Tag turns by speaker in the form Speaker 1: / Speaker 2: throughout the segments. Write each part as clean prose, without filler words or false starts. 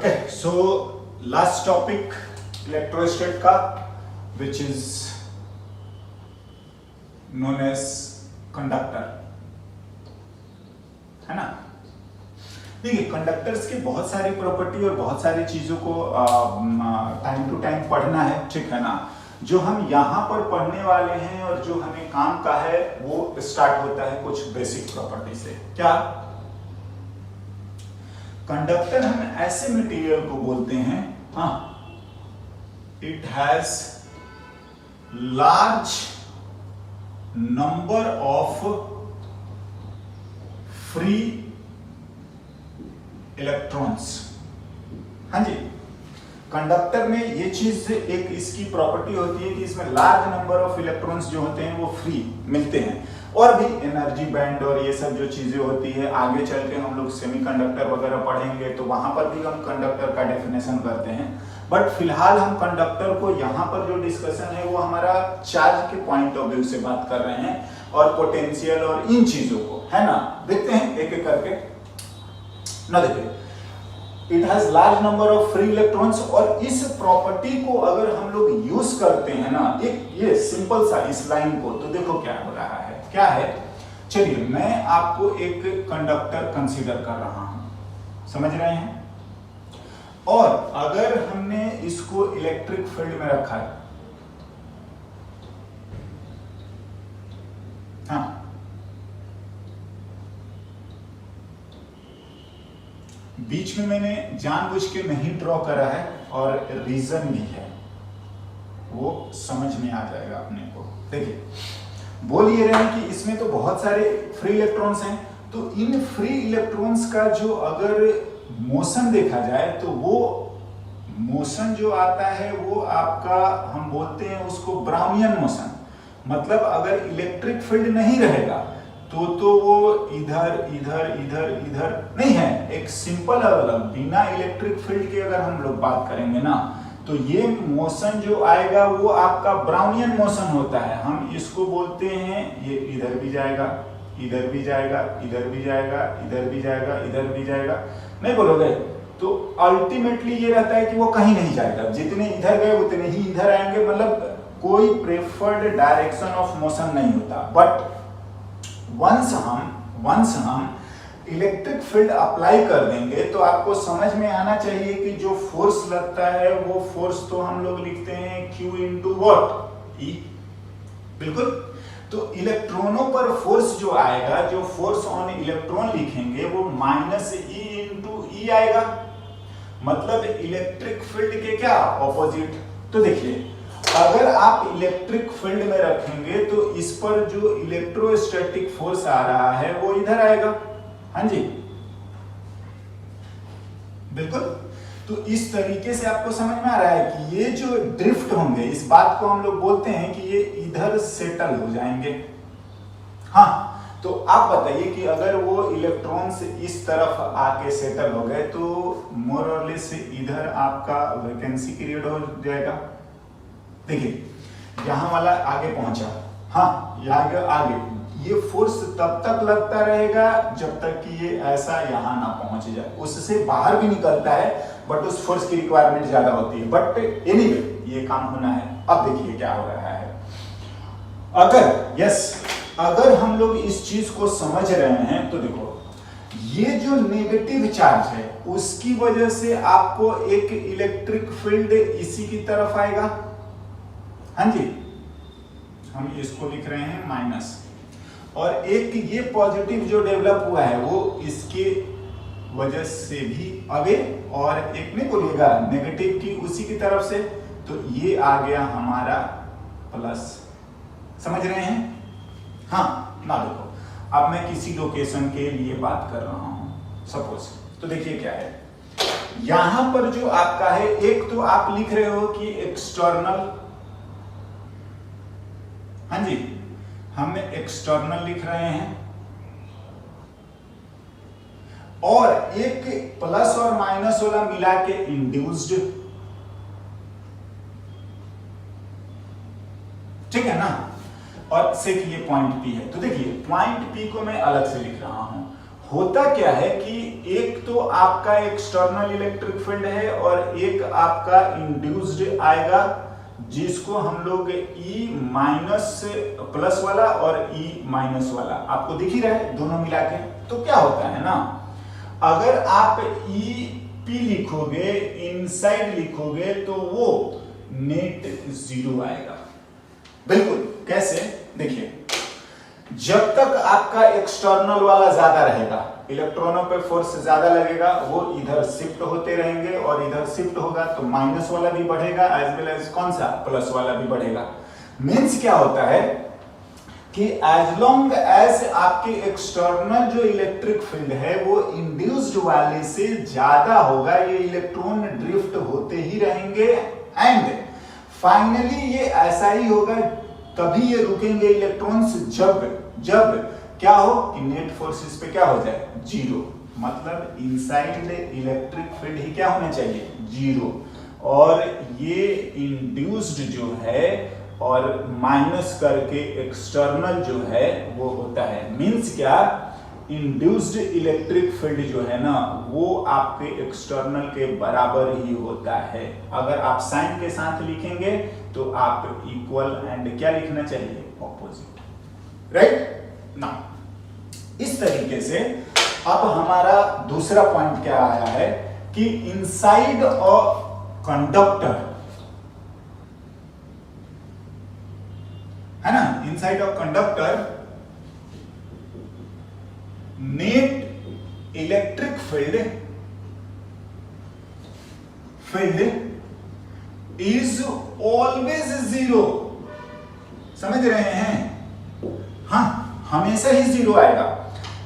Speaker 1: Okay, so last topic electrostat का which is known as conductor, है ना। देखिए कंडक्टर्स की बहुत सारी प्रॉपर्टी और बहुत सारी चीजों को टाइम टू टाइम पढ़ना है, ठीक है ना। जो हम यहाँ पर पढ़ने वाले हैं और जो हमें काम का है वो स्टार्ट होता है कुछ बेसिक प्रॉपर्टी से। क्या कंडक्टर हम ऐसे मटेरियल को बोलते हैं, हाँ, it has large number of free electrons. हाँ जी, कंडक्टर में ये चीज एक इसकी प्रॉपर्टी होती है कि इसमें लार्ज नंबर ऑफ इलेक्ट्रॉन्स जो होते हैं वो फ्री मिलते हैं। और भी एनर्जी बैंड और ये सब जो चीजें होती है, आगे चल के हम लोग सेमीकंडक्टर वगैरह पढ़ेंगे तो वहां पर भी हम कंडक्टर का डेफिनेशन करते हैं। बट फिलहाल हम कंडक्टर को यहाँ पर जो डिस्कशन है वो हमारा चार्ज के पॉइंट ऑफ व्यू से बात कर रहे हैं और पोटेंशियल और इन चीजों को, है ना। देखते हैं एक एक करके ना। देखिए it has large number of free electrons, और इस प्रॉपर्टी को अगर हम लोग यूज करते हैं ना, एक ये सिंपल सा इस लाइन को, तो देखो क्या हो रहा है, क्या है। चलिए मैं आपको एक कंडक्टर कंसीडर कर रहा हूं, समझ रहे हैं। और अगर हमने इसको इलेक्ट्रिक फील्ड में रखा है, हाँ, बीच में मैंने जानबूझ के नहीं ड्रॉ करा है और रीजन भी है, वो समझ में आ जाएगा अपने को। देखिए बोल ये रहे हैं कि इसमें तो बहुत सारे फ्री इलेक्ट्रॉन्स हैं, तो इन फ्री इलेक्ट्रॉन्स का जो अगर मोशन देखा जाए तो वो मोशन जो आता है वो आपका, हम बोलते हैं उसको ब्राउनियन मोशन। मतलब अगर इलेक्ट्रिक फील्ड नहीं रहेगा तो वो इधर इधर इधर इधर नहीं है, एक सिंपल अलग बिना इलेक्ट्रिक फील्ड के अगर हम लोग बात करेंगे ना, तो ये मोशन जो आएगा वो आपका ब्राउनियन मोशन होता है। हम इसको बोलते हैं, ये इधर भी जाएगा, इधर भी जाएगा, इधर भी जाएगा, इधर भी जाएगा, इधर भी जाएगा, नहीं बोलोगे तो अल्टीमेटली ये रहता है कि वो कहीं नहीं जाएगा, जितने इधर गए उतने ही इधर आएंगे। मतलब कोई प्रेफर्ड डायरेक्शन ऑफ मोशन नहीं होता। बट वंस हम इलेक्ट्रिक फील्ड अप्लाई कर देंगे तो आपको समझ में आना चाहिए कि जो फोर्स लगता है वो फोर्स तो हम लोग लिखते हैं Q इंटू वॉट, E। बिल्कुल, तो इलेक्ट्रॉनों पर फोर्स जो आएगा, जो फोर्स ऑन इलेक्ट्रॉन लिखेंगे वो माइनस E इंटू E आएगा। मतलब इलेक्ट्रिक फील्ड के क्या ऑपोजिट। तो देखिए अगर आप इलेक्ट्रिक फील्ड में रखेंगे तो इस पर जो इलेक्ट्रोस्टैटिक फोर्स आ रहा है वो इधर आएगा, हाँ जी, बिल्कुल। तो इस तरीके से आपको समझ में आ रहा है कि ये जो ड्रिफ्ट होंगे, इस बात को हम लोग बोलते हैं कि ये इधर सेटल हो जाएंगे। हाँ, तो आप बताइए कि अगर वो इलेक्ट्रॉन्स इस तरफ आके सेटल हो गए तो मोर और लेस इधर आपका वैकेंसी क्रिएट हो जाएगा। देखिए यहां वाला आगे पहुंचा, हाँ, आगे ये फोर्स तब तक लगता रहेगा जब तक कि ये ऐसा यहां ना पहुंच जाए। उससे बाहर भी निकलता है बट उस फोर्स की रिक्वायरमेंट ज्यादा होती है। बट एनीवे ये काम होना है। अब देखिए क्या हो रहा है। अगर हम लोग इस चीज को समझ रहे हैं तो देखो ये जो नेगेटिव चार्ज है उसकी वजह से आपको एक इलेक्ट्रिक फील्ड इसी की तरफ आएगा, हाँ जी, हम इसको लिख रहे हैं माइनस। और एक ये पॉजिटिव जो डेवलप हुआ है वो इसके वजह से भी आगे, और एक नहीं बोलिएगा नेगेटिव की उसी की तरफ से, तो ये आ गया हमारा प्लस। समझ रहे हैं? हाँ ना, देखो अब मैं किसी लोकेशन के लिए बात कर रहा हूं सपोज, तो देखिए क्या है यहां पर जो आपका है, एक तो आप लिख रहे हो कि एक्सटर्नल, हाँ जी, हम एक्सटर्नल लिख रहे हैं, और एक प्लस और माइनस वाला मिला के इंड्यूस्ड, ठीक है ना। और से कि ये पॉइंट P है, तो देखिए पॉइंट P को मैं अलग से लिख रहा हूं। होता क्या है कि एक तो आपका एक्सटर्नल इलेक्ट्रिक फील्ड है और एक आपका इंड्यूस्ड आएगा, जिसको हम लोग E माइनस प्लस वाला और E माइनस वाला आपको दिख ही रहा है दोनों मिला के। तो क्या होता है ना, अगर आप EP लिखोगे, इनसाइड लिखोगे, तो वो नेट जीरो आएगा। बिल्कुल कैसे, देखिए, जब तक आपका एक्सटर्नल वाला ज्यादा रहेगा, इलेक्ट्रॉनों पे फोर्स ज्यादा लगेगा, वो इधर शिफ्ट होते रहेंगे और इधर शिफ्ट होगा तो माइनस वाला भी बढ़ेगा एज वेल एज कौन सा, प्लस वाला भी बढ़ेगा। मींस क्या होता है कि एज लॉन्ग एज आपके एक्सटर्नल जो इलेक्ट्रिक फील्ड है वो इंड्यूस्ड वाले से ज्यादा होगा, ये इलेक्ट्रॉन ड्रिफ्ट होते ही रहेंगे एंड फाइनली ये ऐसा ही होगा, तभी ये रुकेंगे इलेक्ट्रॉन्स जब क्या हो कि नेट फोर्स इस पे क्या हो जाए, जीरो। मतलब इनसाइड इलेक्ट्रिक फील्ड ही क्या होना चाहिए, जीरो, और ये इंड्यूस्ड जो है और माइनस करके एक्सटर्नल जो है वो होता है। मींस क्या, इंड्यूस्ड इलेक्ट्रिक फील्ड जो है ना वो आपके एक्सटर्नल के बराबर ही होता है। अगर आप साइन के साथ लिखेंगे तो आप इक्वल एंड क्या लिखना चाहिए, ऑपोजिट, राइट ना। इस तरीके से अब हमारा दूसरा पॉइंट क्या आया है कि इनसाइड अ कंडक्टर, है ना, inside a conductor net electric field is always zero. समझ रहे हैं, हाँ, हमेशा ही जीरो आएगा।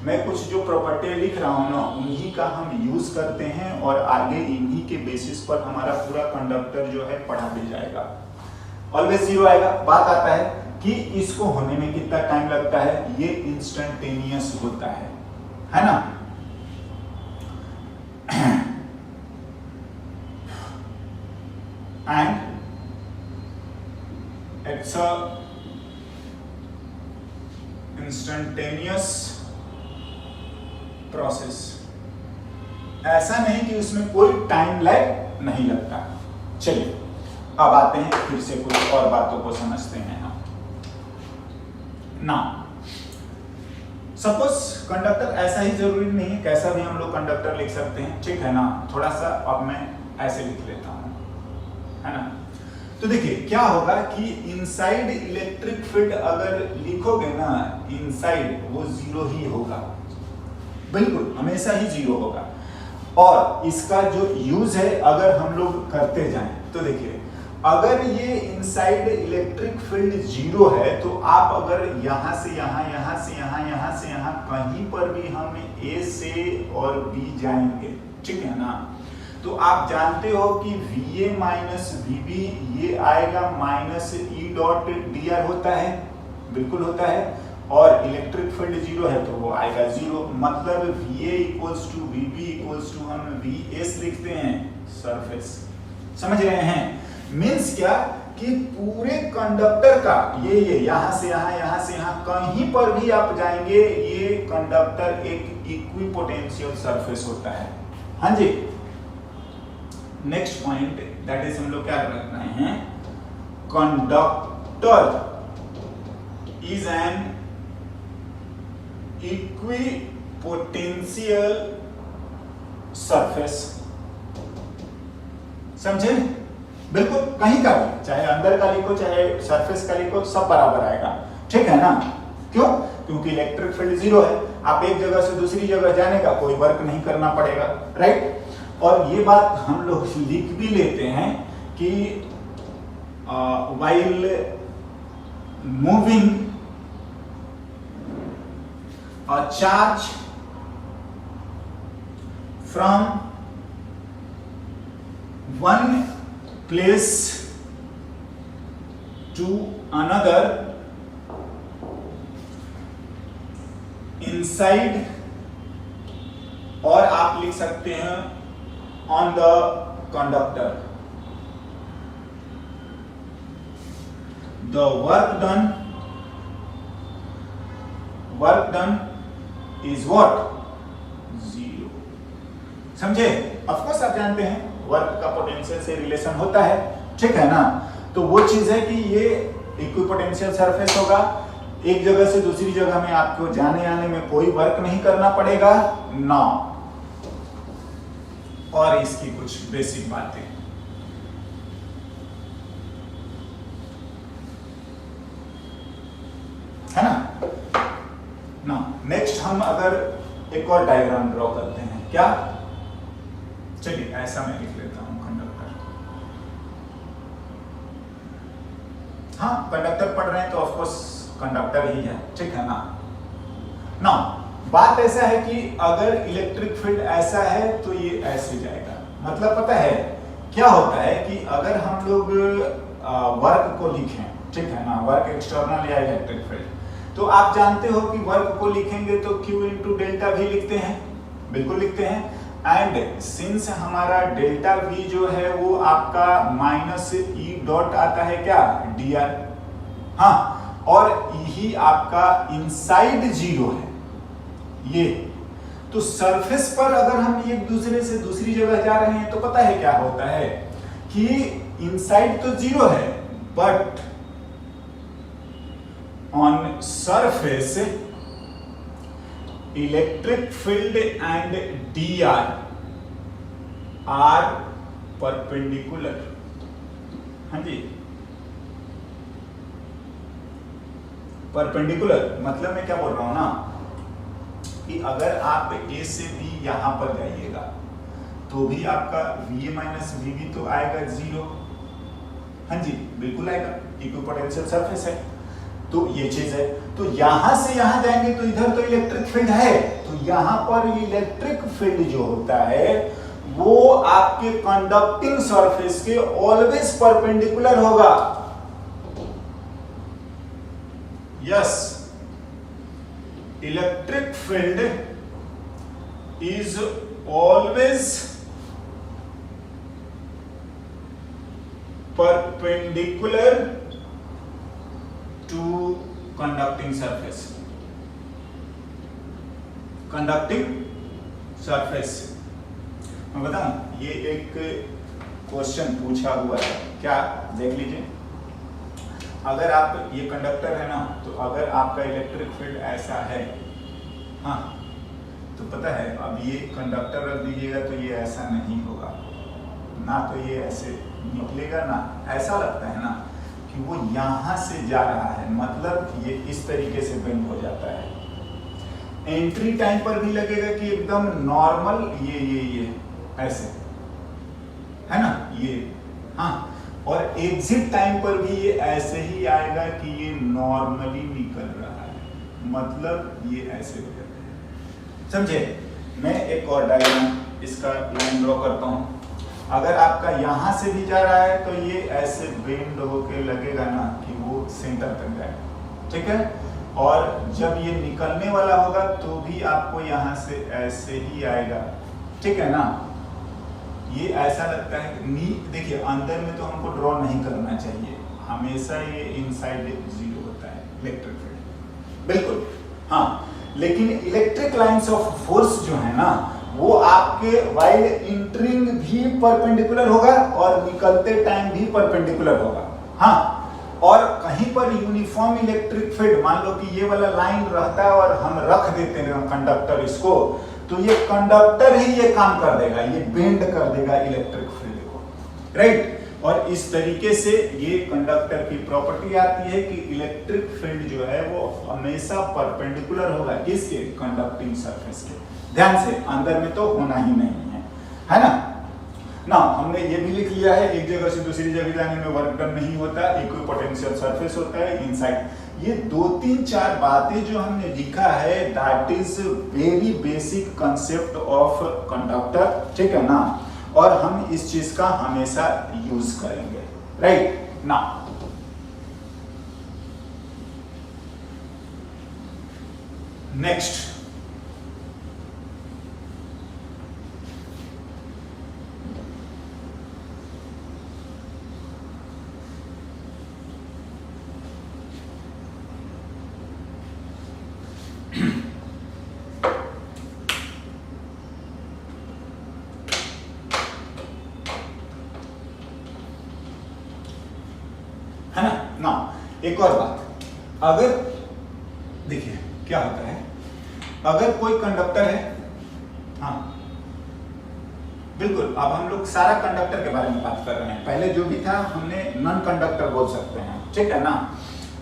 Speaker 1: मैं कुछ जो प्रॉपर्टी लिख रहा हूं ना उन्हीं का हम यूज करते हैं और आगे इन्हीं के बेसिस पर हमारा पूरा कंडक्टर जो है पढ़ा भी जाएगा। ऑलवेज जीरो आएगा। बात आता है कि इसको होने में कितना टाइम लगता है, ये इंस्टेंटेनियस होता है ना। And it's a instantaneous process. ऐसा नहीं कि उसमें कोई टाइम लैग नहीं लगता। चलिए अब आते हैं फिर से कुछ और बातों को समझते हैं हम ना। सपोज कंडक्टर ऐसा ही जरूरी नहीं है, कैसा भी हम लोग कंडक्टर लिख सकते हैं, ठीक है ना। थोड़ा सा अब मैं ऐसे लिख लेता हूं, है ना। तो देखिए क्या होगा कि इनसाइड इलेक्ट्रिक फील्ड अगर लिखोगे ना, इनसाइड वो जीरो ही होगा, बिल्कुल हमेशा ही जीरो होगा। और इसका जो यूज है अगर हम लोग करते जाएं तो देखिए, अगर ये इनसाइड इलेक्ट्रिक फील्ड जीरो है तो आप अगर यहां से यहां, यहां से यहां, यहां से यहां कहीं पर भी हम ए से और बी जाएंगे, ठीक है ना, तो आप जानते हो कि VA माइनस VB ये आएगा माइनस E डॉट dr होता है, बिल्कुल होता है। और इलेक्ट्रिक फील्ड जीरो है तो वो आएगा जीरो। मतलब VA equals to VB equals to हम VS लिखते हैं, सरफेस। समझ रहे हैं, मीन्स क्या कि पूरे कंडक्टर का ये यहां से यहां, यहां से यहां कहीं पर भी आप जाएंगे, ये कंडक्टर एक इक्विपोटेंशियल सरफेस होता है। हाँ जी, नेक्स्ट पॉइंट दैट इज हम लोग क्या कर रहे हैं, conductor is an equipotential surface. समझे, बिल्कुल कहीं का भी, चाहे अंदर का लिखो चाहे सरफेस का लिखो, सब बराबर आएगा, ठीक है ना। क्यों, क्योंकि इलेक्ट्रिक फील्ड जीरो है, आप एक जगह से दूसरी जगह जाने का कोई वर्क नहीं करना पड़ेगा, राइट। और ये बात हम लोग लिख भी लेते हैं कि while moving a charge from one place to another inside, और आप लिख सकते हैं on the conductor, the work done is what, 0। समझे? ऑफ कोर्स आप जानते हैं वर्क का पोटेंशियल से रिलेशन होता है, ठीक है ना। तो वो चीज है कि ये इक्विपोटेंशियल सरफेस होगा, एक जगह से दूसरी जगह में आपको जाने आने में कोई वर्क नहीं करना पड़ेगा ना। और इसकी कुछ बेसिक बातें है ना। नेक्स्ट हम अगर एक और डायग्राम ड्रॉ करते हैं, क्या? चलिए ऐसा मैं लिख लेता हूं, कंडक्टर। हाँ, कंडक्टर पढ़ रहे हैं तो ऑफ कोर्स कंडक्टर ही है, ठीक है ना। बात ऐसा है कि अगर इलेक्ट्रिक फील्ड ऐसा है तो ये ऐसे जाएगा। मतलब पता है क्या होता है कि अगर हम लोग वर्क को लिखें, ठीक है ना, वर्क एक्सटर्नल या इलेक्ट्रिक फील्ड, तो आप जानते हो कि वर्क को लिखेंगे तो Q इंटू डेल्टा भी लिखते हैं, बिल्कुल लिखते हैं। एंड सिंस हमारा डेल्टा V जो है वो आपका माइनस ई डॉट आता है क्या, dr। हाँ, और यही आपका इनसाइड जीरो है ये। तो सरफेस पर अगर हम एक दूसरे से दूसरी जगह जा रहे हैं तो पता है क्या होता है कि इनसाइड तो जीरो है, but on surface electric field and dr are perpendicular. हाँ जी, परपेंडिकुलर मतलब मैं क्या बोल रहा हूं ना कि अगर आप A से B यहां पर जाइएगा तो भी आपका VA माइनस VB तो आएगा 0। हाँ जी, बिल्कुल आएगा, इक्विपोटेंशियल सरफेस है तो ये चीज है। तो यहां से यहां जाएंगे तो इधर तो इलेक्ट्रिक फील्ड है, तो यहां पर इलेक्ट्रिक फील्ड जो होता है वो आपके कंडक्टिंग सरफेस के ऑलवेज परपेंडिकुलर होगा। Yes, electric field is always perpendicular to conducting surface. Conducting surface मैं बताऊं, ये एक क्वेश्चन पूछा हुआ है, क्या देख लीजिए। अगर आप ये कंडक्टर है ना, तो अगर आपका इलेक्ट्रिक फील्ड ऐसा है, हाँ, तो पता है अब ये कंडक्टर रख दीजिएगा तो ये ऐसा नहीं होगा ना, तो ये ऐसे निकलेगा ना, ऐसा लगता है ना कि वो यहां से जा रहा है, मतलब ये इस तरीके से बेंड हो जाता है। एंट्री टाइम पर भी लगेगा कि एकदम नॉर्मल ये ऐसे है ना, ये हाँ, और एग्जिट टाइम पर भी ये ऐसे ही आएगा कि ये नॉर्मली निकल रहा है, मतलब ये ऐसे हो जाता है। समझे? मैं एक और डायग्राम इसका लाइन ड्रॉ करता हूं। अगर आपका यहां से भी जा रहा है तो ये ऐसे बेंड होके लगेगा ना कि वो सेंटर तक जाएगा, ठीक है। और जब ये निकलने वाला होगा तो भी आपको यहां से ऐसे ही आएगा, ठीक है ना। ये ऐसा लगता है नी, देखिए अंदर में तो हमको ड्रॉ नहीं करना चाहिए, हमेशा ये इनसाइड जीरो होता है इलेक्ट्रिक फील्ड, बिल्कुल हाँ। लेकिन इलेक्ट्रिक लाइंस ऑफ फोर्स जो है ना, वो आपके वाइल इंटरिंग भी परपेंडिकुलर होगा और निकलते टाइम भी परपेंडिकुलर होगा, हाँ। और कहीं पर यूनिफॉर्म इलेक्ट्रिक फील्ड, मान लो कि ये वाला लाइन रहता है और हम रख देते हैं कंडक्टर इसको, तो ये कंडक्टर ही ये काम कर देगा, ये बेंड कर देगा इलेक्ट्रिक फील्ड को, राइट। और इस तरीके से ये कंडक्टर की प्रॉपर्टी आती है कि इलेक्ट्रिक फील्ड जो है वो हमेशा परपेंडिकुलर होगा किसके, कंडक्टिंग सरफेस के। ध्यान से, अंदर में तो होना ही नहीं है ना। ना हमने ये भी लिख लिया है, एक जगह से दूसरी जगह जाने में वर्क डन नहीं होता, इक्विपोटेंशियल सरफेस होता है इनसाइड। ये 2-3-4 बातें जो हमने लिखा है, that is very basic concept of conductor, ठीक है ना। और हम इस चीज का हमेशा यूज करेंगे, राइट ना। नेक्स्ट, एक और बात, अगर देखिए क्या होता है, अगर कोई कंडक्टर है, हाँ बिल्कुल, अब हम लोग सारा कंडक्टर के बारे में बात कर रहे हैं, पहले जो भी था हमने नॉन कंडक्टर बोल सकते हैं, ठीक है ना,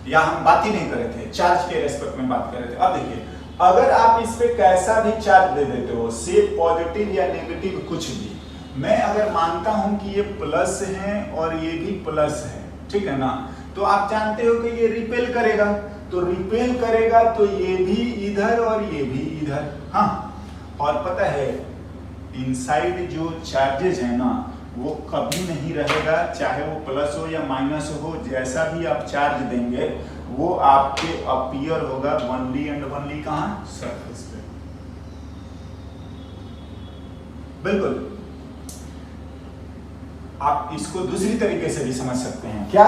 Speaker 1: या हम बात ही नहीं कर रहे थे, चार्ज के रेस्पेक्ट में बात कर रहे थे। अब देखिए, अगर आप इस पे कैसा भी चार्ज दे देते हो, से पॉजिटिव या नेगेटिव कुछ भी, मैं अगर मानता हूं कि ये प्लस है और ये भी प्लस है, ठीक है ना, तो आप जानते हो कि ये रिपेल करेगा, तो रिपेल करेगा तो ये भी इधर और ये भी इधर, हाँ, और पता है इनसाइड जो चार्जेस है ना वो कभी नहीं रहेगा, चाहे वो प्लस हो या माइनस हो, जैसा भी आप चार्ज देंगे वो आपके अपीयर होगा ओनली एंड ओनली कहां, सरफेस पे। बिल्कुल, आप इसको दूसरी तरीके से भी समझ सकते हैं, क्या,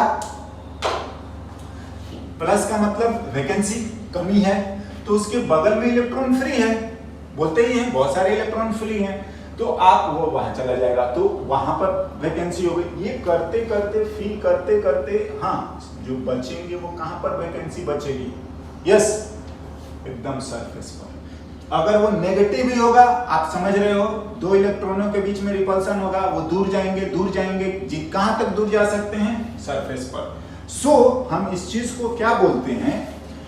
Speaker 1: प्लस का मतलब वैकेंसी कमी है, तो उसके बगल में इलेक्ट्रॉन फ्री है, बोलते ही हैं बहुत सारे इलेक्ट्रॉन फ्री हैं, तो आप वो वहां चला जाएगा, तो वहां पर वैकेंसी हो गई। ये करते करते फील करते करते, हाँ, जो बचेंगे वो कहां पर वैकेंसी बचेगी, यस, एकदम सरफेस पर। अगर वो नेगेटिव ही होगा, आप समझ रहे हो, दो इलेक्ट्रॉनों के बीच में रिपल्सन होगा, वो दूर जाएंगे, कहां तक दूर जा सकते हैं, सरफेस पर। सो हम इस चीज को क्या बोलते हैं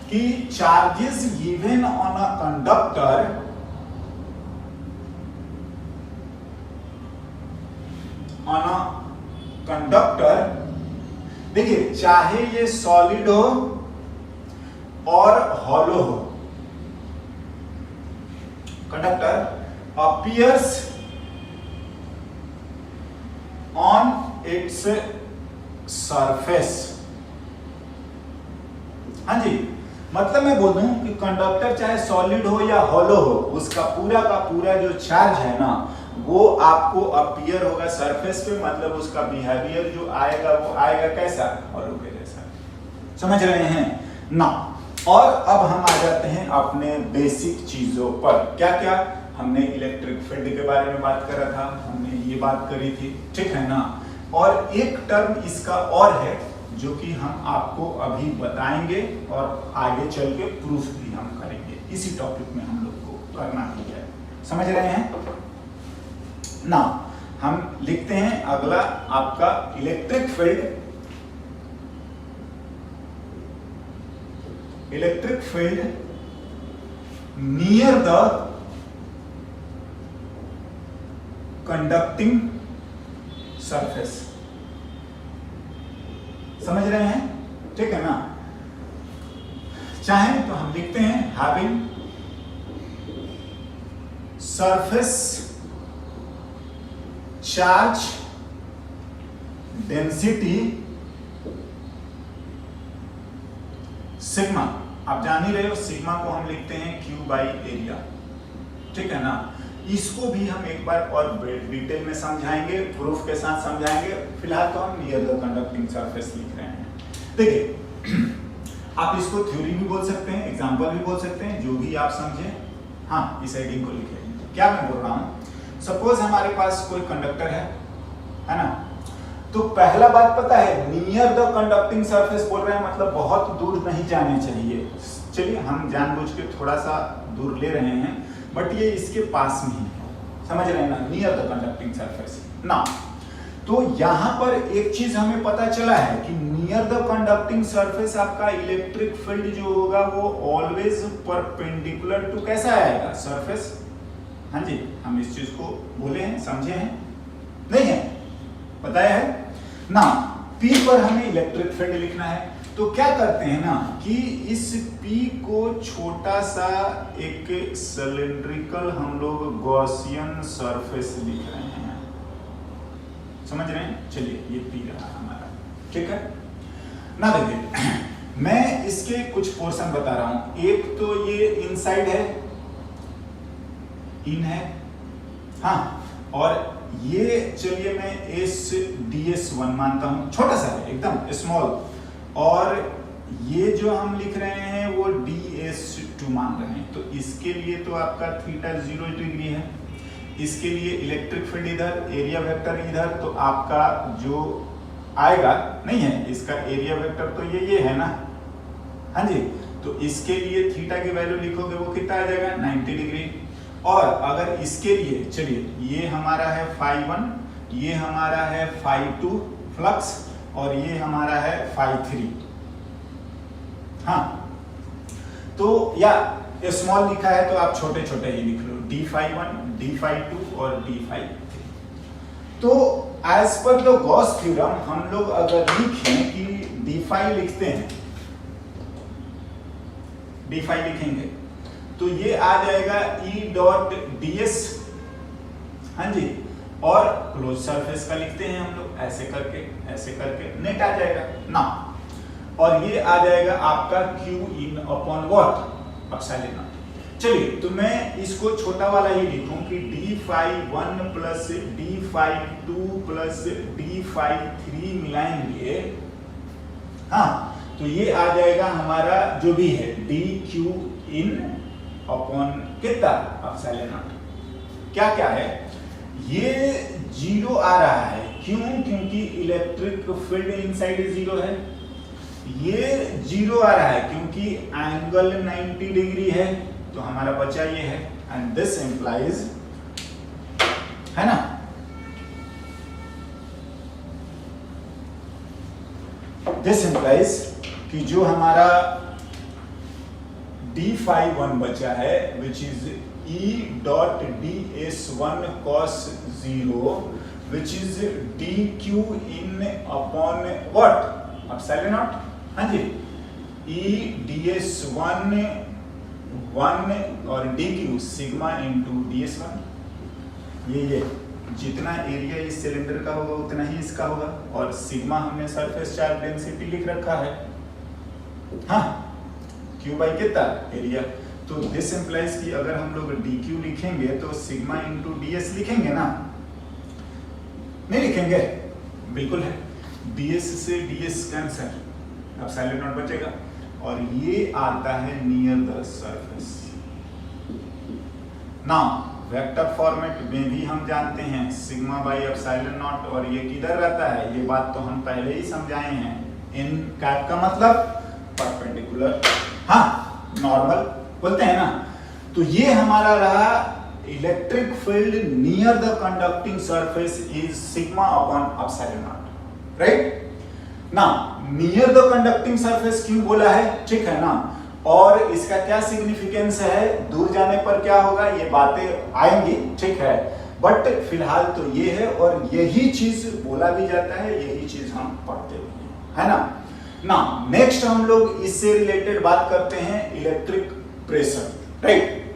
Speaker 1: कि charges given on a conductor on a conductor, देखिए चाहे ये सॉलिड हो और हॉलो हो, conductor appears on its surface. हाँ जी, मतलब मैं बोल दूं कि कंडक्टर चाहे सॉलिड हो या हॉलो हो, उसका पूरा का पूरा जो चार्ज है ना वो आपको अपीयर होगा सरफेस पे, मतलब उसका बिहेवियर जो आएगा वो आएगा कैसा, हॉलो के जैसा। समझ रहे हैं ना। और अब हम आ जाते हैं अपने बेसिक चीजों पर। क्या क्या, हमने इलेक्ट्रिक फील्ड के बारे में बात करा था, हमने ये बात करी थी, ठीक है ना। और एक टर्म इसका और है जो कि हम आपको अभी बताएंगे और आगे चल के प्रूफ भी हम करेंगे, इसी टॉपिक में हम लोग को करना ही है। समझ रहे हैं ना। हम लिखते हैं अगला आपका electric field near the conducting surface. समझ रहे हैं, ठीक है ना। चाहे तो हम लिखते हैं having surface charge density sigma. आप जान ही रहे हो, सिग्मा को हम लिखते हैं क्यू बाई एरिया, ठीक है ना। इसको भी हम एक बार और डिटेल में समझाएंगे, प्रूफ के साथ समझाएंगे। फिलहाल तो हम नियर द कंडक्टिंग सरफेस लिख रहे हैं। देखिए, आप इसको थ्योरी भी बोल सकते हैं, एग्जांपल भी बोल सकते हैं, जो भी आप समझे। हाँ, इस हेडिंग को लिखे। क्या मैं बोल रहा हूं, सपोज हमारे पास कोई कंडक्टर है ना। तो पहला बात पता है, नियर द कंडक्टिंग सरफेस बोल रहे हैं, मतलब बहुत दूर नहीं जाने चाहिए। चलिए हम जानबूझ के थोड़ा सा दूर ले रहे हैं, बट ये इसके पास में ही है। समझ रहे हैं ना, नियर द कंडक्टिंग सरफेस ना। तो यहां पर एक चीज हमें पता चला है कि नियर द कंडक्टिंग सरफेस आपका इलेक्ट्रिक फील्ड जो होगा वो ऑलवेज परपेंडिकुलर टू कैसा आएगा, सरफेस। हाँ जी, हम इस चीज को बोले हैं, समझे हैं, नहीं है, बताया है ना। P पर हमें इलेक्ट्रिक फील्ड लिखना है, तो क्या करते हैं ना कि इस P को छोटा सा एक सिलिंड्रिकल हम लोग गॉसियन सरफेस लिख रहे हैं। समझ रहे हैं, चलिए ये P रहा हमारा, ठीक है ना। देखिए, मैं इसके कुछ पोर्शन बता रहा हूं। एक तो ये इनसाइड है, इन है, हाँ, और ये चलिए मैं DS1 मानता हूं, छोटा सा है, एकदम स्मॉल। और ये जो हम लिख रहे हैं वो DS2 मान रहे हैं। तो इसके लिए तो आपका थीटा 0 डिग्री है, इसके लिए इलेक्ट्रिक फील्ड इधर, एरिया वेक्टर इधर, तो आपका जो आएगा नहीं है, इसका एरिया वेक्टर तो ये है ना, हाँ जी। तो इसके लिए थीटा की वैल्यू लिखोगे वो कितना आ जाएगा 90 डिग्री। और अगर इसके लिए चलिए ये हमारा है φ1, ये हमारा है φ2 फ्लक्स और ये हमारा है φ3। हाँ तो या स्मॉल लिखा है तो आप छोटे छोटे ही लिख लो, d∅1 d∅2 और d∅3। तो as per the Gauss theorem हम लोग अगर लिखें कि d∅ लिखते हैं, d∅ लिखेंगे तो ये आ जाएगा E डॉट ds, हाँ जी। और क्लोज सरफेस का लिखते हैं हम लोग ऐसे करके नेट आ जाएगा ना। और ये आ जाएगा आपका Q in upon what epsilon not. चलिए तो मैं इसको छोटा वाला ही लिखूं कि d∅1 plus d∅2 plus d∅3 मिलाएंगे, हाँ तो ये आ जाएगा हमारा जो भी है dq इन अपॉन कितना एप्सिलॉन नॉट। क्या क्या है ये जीरो आ रहा है, क्यों? क्योंकि इलेक्ट्रिक फील्ड इनसाइड जीरो है। ये जीरो आ रहा है क्योंकि एंगल 90 डिग्री है, तो हमारा बचा ये है। एंड दिस इंप्लाइज, है ना, दिस इंप्लाइज कि जो हमारा d∅1 बचा है which is E dot ds1 cos 0 which is dq in upon what epsilon not, हाँ जी। E ds1 1 और dq सिग्मा इनटू ds1। ये जितना एरिया इस सिलेंडर का होगा उतना ही इसका होगा, और सिग्मा हमने सरफेस चार्ज डेंसिटी लिख रखा है, हाँ q बाई कितना एरिया। तो दिस इंप्लाइज कि अगर हम लोग dq लिखेंगे तो सिग्मा इनटू ds लिखेंगे ना, नहीं लिखेंगे, बिल्कुल है, ds से ds कैंसिल, एप्सिलॉन नॉट बचेगा। और ये आता है near the surface. Now vector format में भी हम जानते हैं सिग्मा बाई एप्सिलॉन नॉट, और ये किधर रहता है, ये बात तो हम पहले ही समझाए हैं। इन कैप का मतलब परपेंडिकुलर, हाँ नॉर्मल बोलते हैं ना। तो ये हमारा रहा electric field near the conducting surface is sigma upon epsilon not, right ना। नियर द कंडक्टिंग सरफेस क्यों बोला है, ठीक है ना। और इसका क्या सिग्निफिकेंस है, दूर जाने पर क्या होगा, ये बातें आएंगी, ठीक है। बट फिलहाल तो ये है, और यही चीज बोला भी जाता है, यही चीज हम पढ़ते हुए हैं, है ना। ना नेक्स्ट हम लोग इससे रिलेटेड बात करते हैं इलेक्ट्रिक प्रेशर, राइट।